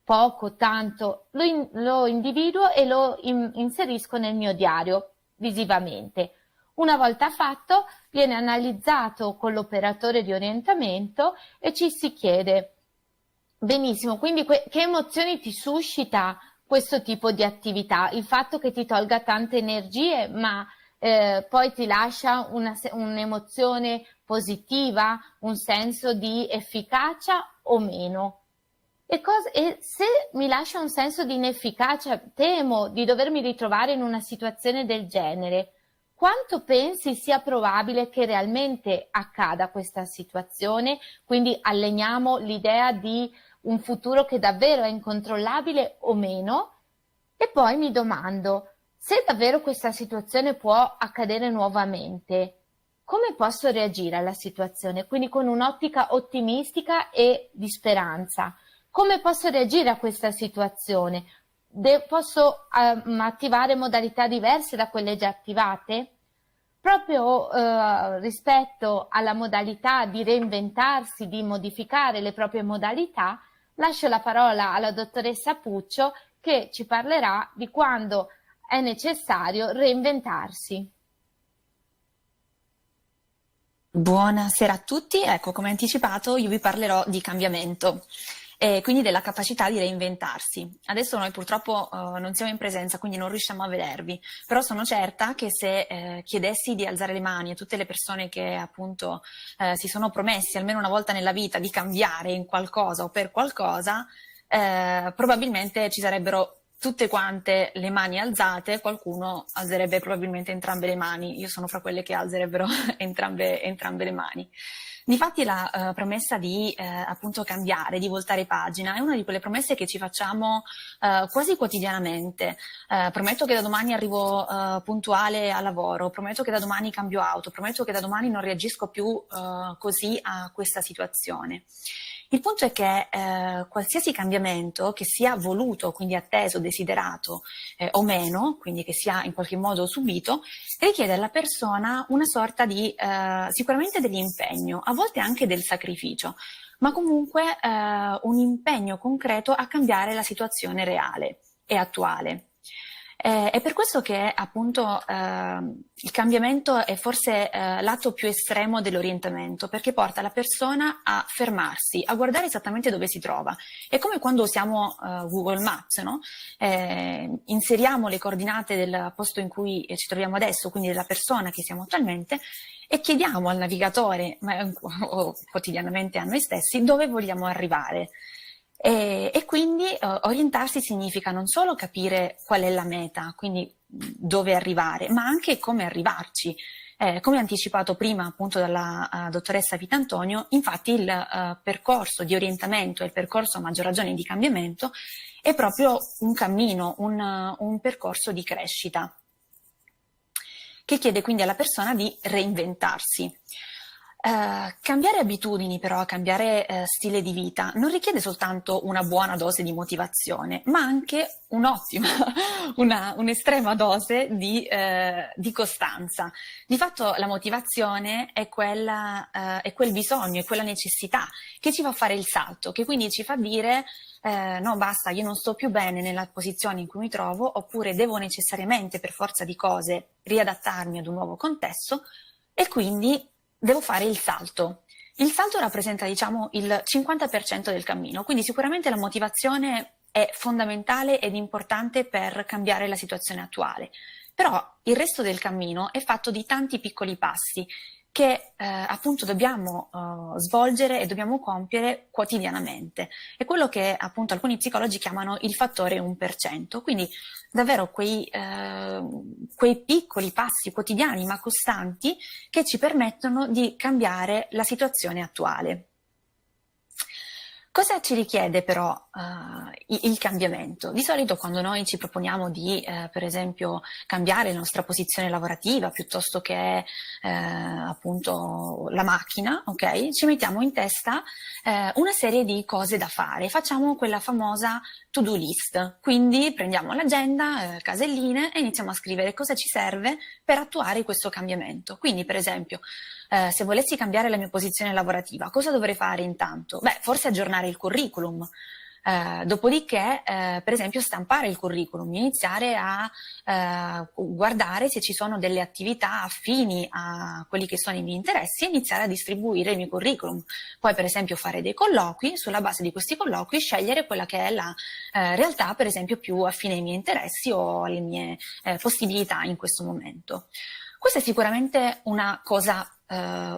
Poco, tanto, lo individuo e lo inserisco nel mio diario visivamente. Una volta fatto, viene analizzato con l'operatore di orientamento e ci si chiede: benissimo, quindi che emozioni ti suscita questo tipo di attività? Il fatto che ti tolga tante energie, ma poi ti lascia un'emozione positiva, un senso di efficacia o meno? E se mi lascia un senso di inefficacia, temo di dovermi ritrovare in una situazione del genere, quanto pensi sia probabile che realmente accada questa situazione? Quindi alleniamo l'idea di un futuro che davvero è incontrollabile o meno? E poi mi domando: se davvero questa situazione può accadere nuovamente, come posso reagire alla situazione? Quindi con un'ottica ottimistica e di speranza. Come posso reagire a questa situazione? Posso attivare modalità diverse da quelle già attivate? Proprio rispetto alla modalità di reinventarsi, di modificare le proprie modalità, lascio la parola alla dottoressa Puccio che ci parlerà di quando è necessario reinventarsi.
Buonasera a tutti, ecco come anticipato io vi parlerò di cambiamento e quindi della capacità di reinventarsi. Adesso noi purtroppo non siamo in presenza, quindi non riusciamo a vedervi, però sono certa che se chiedessi di alzare le mani a tutte le persone che appunto si sono promessi almeno una volta nella vita di cambiare in qualcosa o per qualcosa, probabilmente ci sarebbero tutte quante le mani alzate, qualcuno alzerebbe probabilmente entrambe le mani, io sono fra quelle che alzerebbero entrambe le mani. Difatti la promessa di appunto cambiare, di voltare pagina, è una di quelle promesse che ci facciamo quasi quotidianamente. Prometto che da domani arrivo puntuale al lavoro, prometto che da domani cambio auto, prometto che da domani non reagisco più così a questa situazione. Il punto è che qualsiasi cambiamento che sia voluto, quindi atteso, desiderato o meno, quindi che sia in qualche modo subito, richiede alla persona una sorta di sicuramente dell'impegno, a volte anche del sacrificio, ma comunque un impegno concreto a cambiare la situazione reale e attuale. È per questo che appunto il cambiamento è forse l'atto più estremo dell'orientamento, perché porta la persona a fermarsi, a guardare esattamente dove si trova. È come quando usiamo Google Maps, no? Inseriamo le coordinate del posto in cui ci troviamo adesso, quindi della persona che siamo attualmente, e chiediamo al navigatore, o quotidianamente a noi stessi, dove vogliamo arrivare. E quindi orientarsi significa non solo capire qual è la meta, quindi dove arrivare, ma anche come arrivarci. Come anticipato prima appunto dalla dottoressa Vitantonio, infatti il percorso di orientamento e il percorso a maggior ragione di cambiamento è proprio un cammino, un percorso di crescita, che chiede quindi alla persona di reinventarsi. Cambiare abitudini però, cambiare stile di vita non richiede soltanto una buona dose di motivazione, ma anche un'ottima, un'estrema dose di costanza. Di fatto la motivazione è quel bisogno, è quella necessità che ci fa fare il salto, che quindi ci fa dire no basta, io non sto più bene nella posizione in cui mi trovo, oppure devo necessariamente per forza di cose riadattarmi ad un nuovo contesto e quindi devo fare il salto. Il salto rappresenta, diciamo, il 50% del cammino, quindi sicuramente la motivazione è fondamentale ed importante per cambiare la situazione attuale. Però il resto del cammino è fatto di tanti piccoli passi che appunto dobbiamo svolgere e dobbiamo compiere quotidianamente. È quello che appunto alcuni psicologi chiamano il fattore 1%, quindi davvero quei piccoli passi quotidiani ma costanti che ci permettono di cambiare la situazione attuale. Cosa ci richiede però il cambiamento? Di solito quando noi ci proponiamo di, per esempio, cambiare la nostra posizione lavorativa piuttosto che appunto la macchina, ok? Ci mettiamo in testa una serie di cose da fare, facciamo quella famosa to-do list, quindi prendiamo l'agenda, caselline e iniziamo a scrivere cosa ci serve per attuare questo cambiamento. Quindi, per esempio, se volessi cambiare la mia posizione lavorativa, cosa dovrei fare intanto? Beh, forse aggiornare il curriculum, dopodiché, per esempio, stampare il curriculum, iniziare a guardare se ci sono delle attività affini a quelli che sono i miei interessi e iniziare a distribuire il mio curriculum. Poi, per esempio, fare dei colloqui, sulla base di questi colloqui scegliere quella che è la realtà, per esempio, più affine ai miei interessi o alle mie possibilità in questo momento. Questa è sicuramente una cosa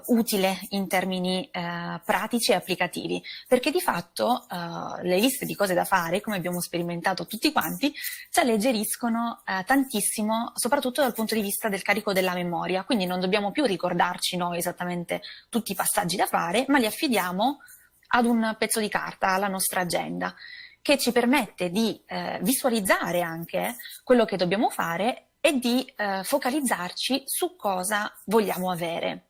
utile in termini pratici e applicativi, perché di fatto le liste di cose da fare, come abbiamo sperimentato tutti quanti, ci alleggeriscono tantissimo, soprattutto dal punto di vista del carico della memoria, quindi non dobbiamo più ricordarci noi esattamente tutti i passaggi da fare, ma li affidiamo ad un pezzo di carta, alla nostra agenda, che ci permette di visualizzare anche quello che dobbiamo fare e di focalizzarci su cosa vogliamo avere.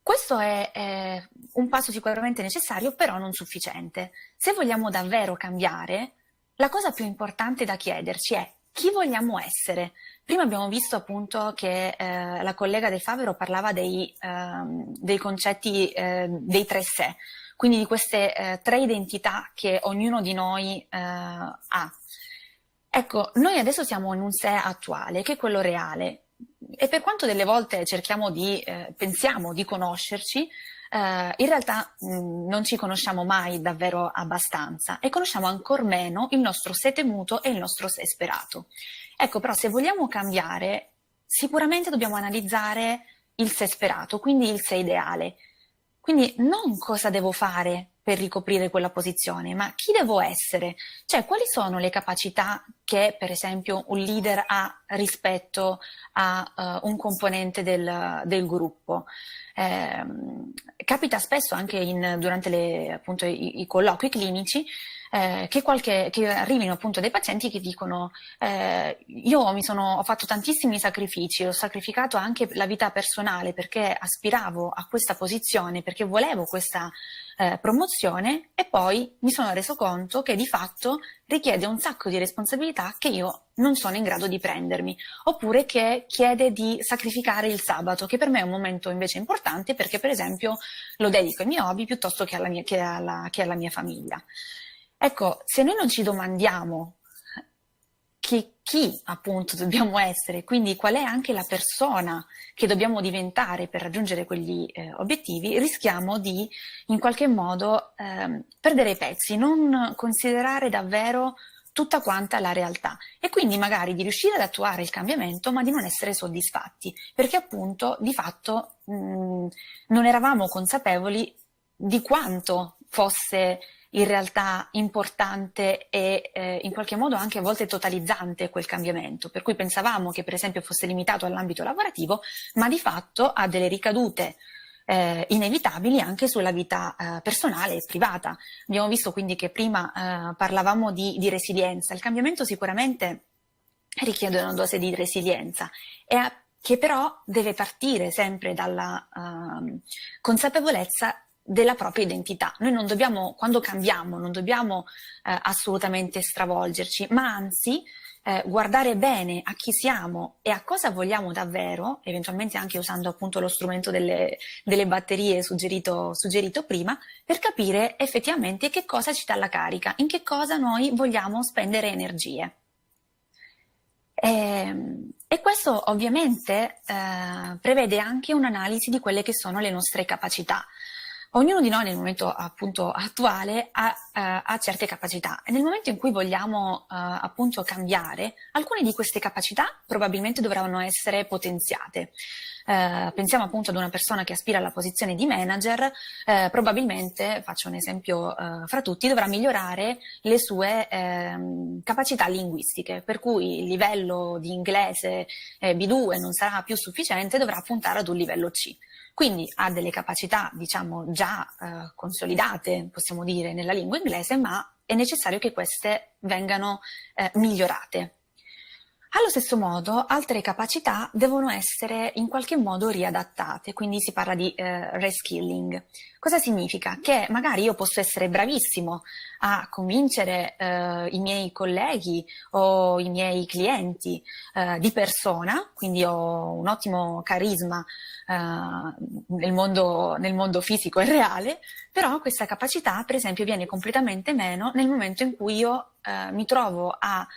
Questo è un passo sicuramente necessario, però non sufficiente. Se vogliamo davvero cambiare, la cosa più importante da chiederci è chi vogliamo essere. Prima abbiamo visto appunto che la collega De Favero parlava dei concetti dei 3 sé, quindi di queste 3 identità che ognuno di noi ha. Ecco, noi adesso siamo in un sé attuale, che è quello reale. e per quanto delle volte pensiamo di conoscerci, in realtà non ci conosciamo mai davvero abbastanza e conosciamo ancor meno il nostro sé temuto e il nostro sé sperato. Ecco, però se vogliamo cambiare, sicuramente dobbiamo analizzare il sé sperato, quindi il sé ideale. Quindi non cosa devo fare per ricoprire quella posizione, ma chi devo essere? Cioè, quali sono le capacità che, per esempio, un leader ha rispetto a un componente del gruppo? Capita spesso anche durante appunto, i colloqui clinici che arrivino appunto dei pazienti che dicono io ho fatto tantissimi sacrifici, ho sacrificato anche la vita personale perché aspiravo a questa posizione, perché volevo questa promozione e poi mi sono reso conto che di fatto richiede un sacco di responsabilità che io non sono in grado di prendermi, oppure che chiede di sacrificare il sabato, che per me è un momento invece importante perché per esempio lo dedico ai miei hobby piuttosto che alla mia famiglia. Ecco, se noi non ci domandiamo chi appunto dobbiamo essere, quindi qual è anche la persona che dobbiamo diventare per raggiungere quegli obiettivi, rischiamo di in qualche modo perdere i pezzi, non considerare davvero tutta quanta la realtà e quindi magari di riuscire ad attuare il cambiamento ma di non essere soddisfatti, perché appunto di fatto non eravamo consapevoli di quanto fosse in realtà importante e in qualche modo anche a volte totalizzante quel cambiamento, per cui pensavamo che per esempio fosse limitato all'ambito lavorativo, ma di fatto ha delle ricadute inevitabili anche sulla vita personale e privata. Abbiamo visto quindi che prima parlavamo di resilienza, il cambiamento sicuramente richiede una dose di resilienza che però deve partire sempre dalla consapevolezza della propria identità. Noi non dobbiamo, quando cambiamo, non dobbiamo assolutamente stravolgerci, ma anzi guardare bene a chi siamo e a cosa vogliamo davvero, eventualmente anche usando appunto lo strumento delle batterie suggerito prima, per capire effettivamente che cosa ci dà la carica, in che cosa noi vogliamo spendere energie. E questo ovviamente prevede anche un'analisi di quelle che sono le nostre capacità. Ognuno di noi nel momento appunto attuale ha certe capacità e nel momento in cui vogliamo appunto cambiare, alcune di queste capacità probabilmente dovranno essere potenziate. Pensiamo appunto ad una persona che aspira alla posizione di manager, probabilmente, faccio un esempio fra tutti, dovrà migliorare le sue capacità linguistiche, per cui il livello di inglese B2 non sarà più sufficiente, dovrà puntare ad un livello C. Quindi ha delle capacità, diciamo, già consolidate, possiamo dire, nella lingua inglese, ma è necessario che queste vengano migliorate. Allo stesso modo, altre capacità devono essere in qualche modo riadattate, quindi si parla di reskilling. Cosa significa? Che magari io posso essere bravissimo a convincere i miei colleghi o i miei clienti di persona, quindi ho un ottimo carisma nel mondo fisico e reale, però questa capacità, per esempio, viene completamente meno nel momento in cui io mi trovo a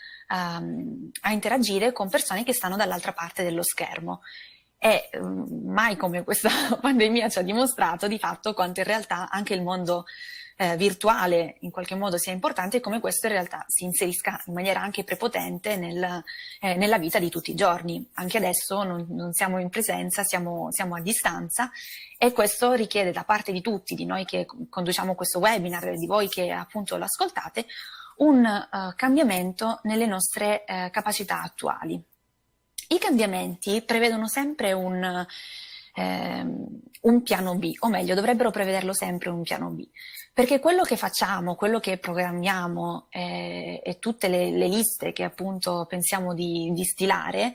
interagire con persone che stanno dall'altra parte dello schermo. E mai come questa pandemia ci ha dimostrato di fatto quanto in realtà anche il mondo virtuale in qualche modo sia importante e come questo in realtà si inserisca in maniera anche prepotente nella vita di tutti i giorni. Anche adesso non siamo in presenza, siamo a distanza e questo richiede da parte di tutti, di noi che conduciamo questo webinar, di voi che appunto lo ascoltate, un cambiamento nelle nostre capacità attuali. I cambiamenti prevedono sempre un piano B, o meglio, dovrebbero prevederlo sempre un piano B, perché quello che facciamo, quello che programmiamo e tutte le liste che appunto pensiamo di stilare,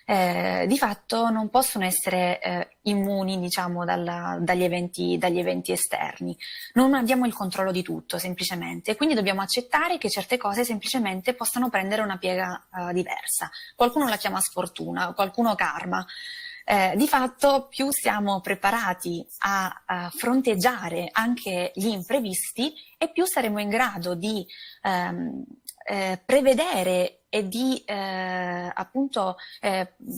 di fatto non possono essere immuni, diciamo, dagli eventi esterni. Non abbiamo il controllo di tutto, semplicemente, e quindi dobbiamo accettare che certe cose semplicemente possano prendere una piega diversa. Qualcuno la chiama sfortuna, qualcuno karma. Di fatto più siamo preparati a fronteggiare anche gli imprevisti e più saremo in grado di prevedere e di appunto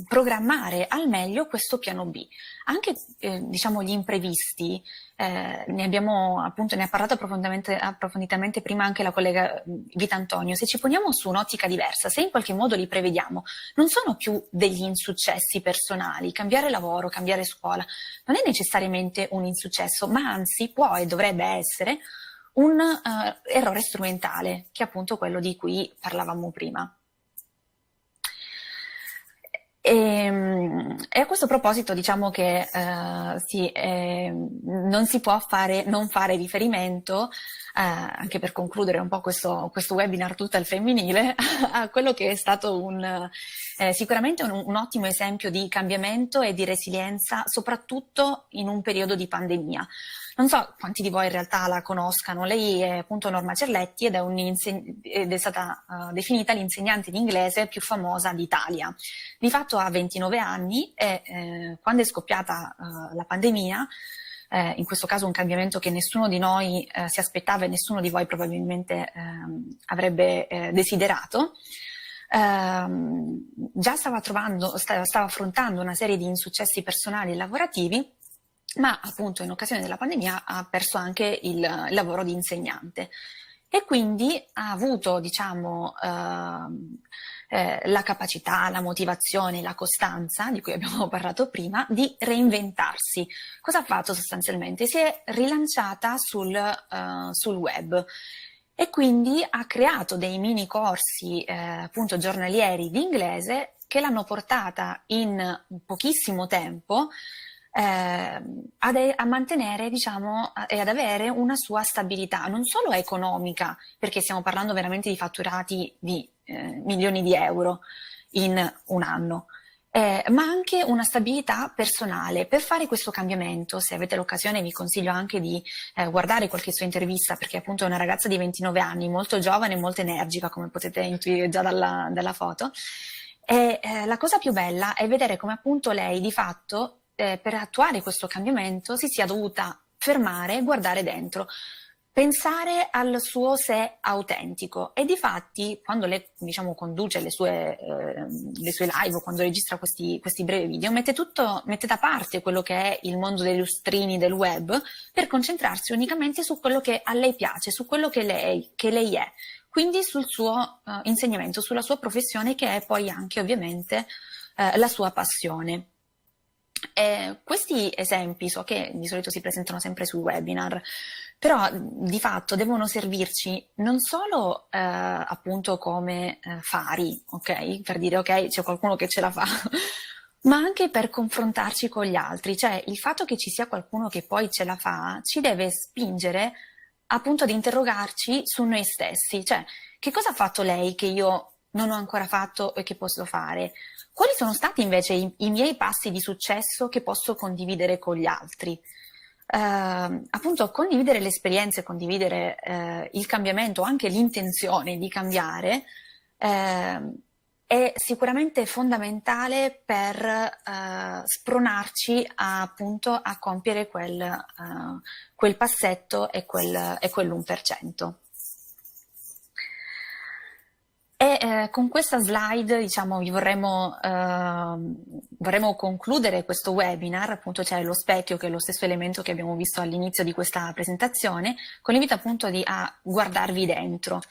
programmare al meglio questo piano B. Anche diciamo gli imprevisti, ne ha parlato approfonditamente prima anche la collega Vitantonio. Se ci poniamo su un'ottica diversa, se in qualche modo li prevediamo, non sono più degli insuccessi personali. Cambiare lavoro, cambiare scuola non è necessariamente un insuccesso, ma anzi può e dovrebbe essere un errore strumentale, che è appunto quello di cui parlavamo prima. E a questo proposito diciamo che non si può non fare riferimento, anche per concludere un po' questo webinar tutto al femminile, a quello che è stato sicuramente un ottimo esempio di cambiamento e di resilienza, soprattutto in un periodo di pandemia. Non so quanti di voi in realtà la conoscano, lei è appunto Norma Cerletti ed è stata definita l'insegnante di inglese più famosa d'Italia. Di fatto ha 29 anni e quando è scoppiata la pandemia, in questo caso un cambiamento che nessuno di noi si aspettava e nessuno di voi probabilmente avrebbe desiderato, già stava affrontando una serie di insuccessi personali e lavorativi, ma appunto in occasione della pandemia ha perso anche il lavoro di insegnante e quindi ha avuto, diciamo, la capacità, la motivazione, la costanza, di cui abbiamo parlato prima, di reinventarsi. Cosa ha fatto sostanzialmente? Si è rilanciata sul web e quindi ha creato dei mini corsi appunto giornalieri di inglese che l'hanno portata in pochissimo tempo a mantenere, diciamo, e ad avere una sua stabilità, non solo economica, perché stiamo parlando veramente di fatturati di milioni di euro in un anno, ma anche una stabilità personale. Per fare questo cambiamento, se avete l'occasione, vi consiglio anche di guardare qualche sua intervista, perché appunto è una ragazza di 29 anni, molto giovane e molto energica, come potete intuire già dalla foto. E la cosa più bella è vedere come appunto lei di fatto per attuare questo cambiamento si sia dovuta fermare, guardare dentro, pensare al suo sé autentico e difatti quando lei, diciamo, conduce le sue live o quando registra questi brevi video mette da parte quello che è il mondo dei lustrini del web per concentrarsi unicamente su quello che a lei piace, su quello che lei è, quindi sul suo insegnamento, sulla sua professione che è poi anche ovviamente la sua passione. Questi esempi so che di solito si presentano sempre sui webinar, però di fatto devono servirci non solo appunto come fari, ok? Per dire ok, c'è qualcuno che ce la fa, ma anche per confrontarci con gli altri. Cioè il fatto che ci sia qualcuno che poi ce la fa ci deve spingere appunto ad interrogarci su noi stessi. Cioè, che cosa ha fatto lei che io non ho ancora fatto e che posso fare? Quali sono stati invece i miei passi di successo che posso condividere con gli altri? Appunto, condividere le esperienze, condividere il cambiamento, anche l'intenzione di cambiare, è sicuramente fondamentale per spronarci appunto a compiere quel passetto e quell'1%. E con questa slide, diciamo, vorremmo concludere questo webinar. Appunto c'è lo specchio, che è lo stesso elemento che abbiamo visto all'inizio di questa presentazione, con l'invito appunto a guardarvi dentro.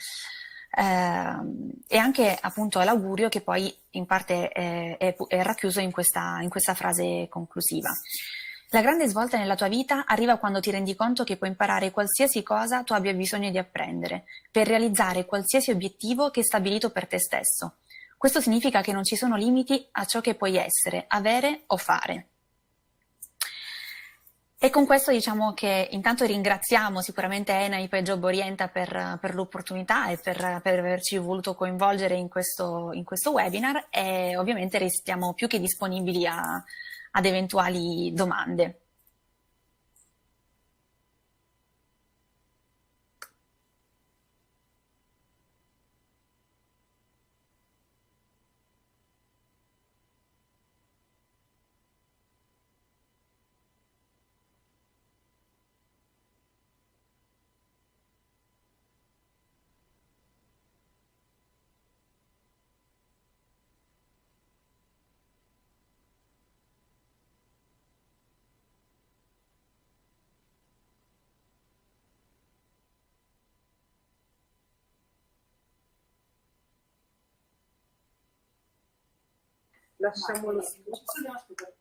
E anche appunto all'augurio che poi in parte è racchiuso in questa frase conclusiva. La grande svolta nella tua vita arriva quando ti rendi conto che puoi imparare qualsiasi cosa tu abbia bisogno di apprendere, per realizzare qualsiasi obiettivo che hai stabilito per te stesso. Questo significa che non ci sono limiti a ciò che puoi essere, avere o fare. E con questo diciamo che intanto ringraziamo sicuramente ENAIP e Job Orienta per l'opportunità e per averci voluto coinvolgere in questo webinar e ovviamente restiamo più che disponibili ad eventuali domande.
lasciamo lo spazio.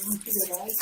Non chiuderai?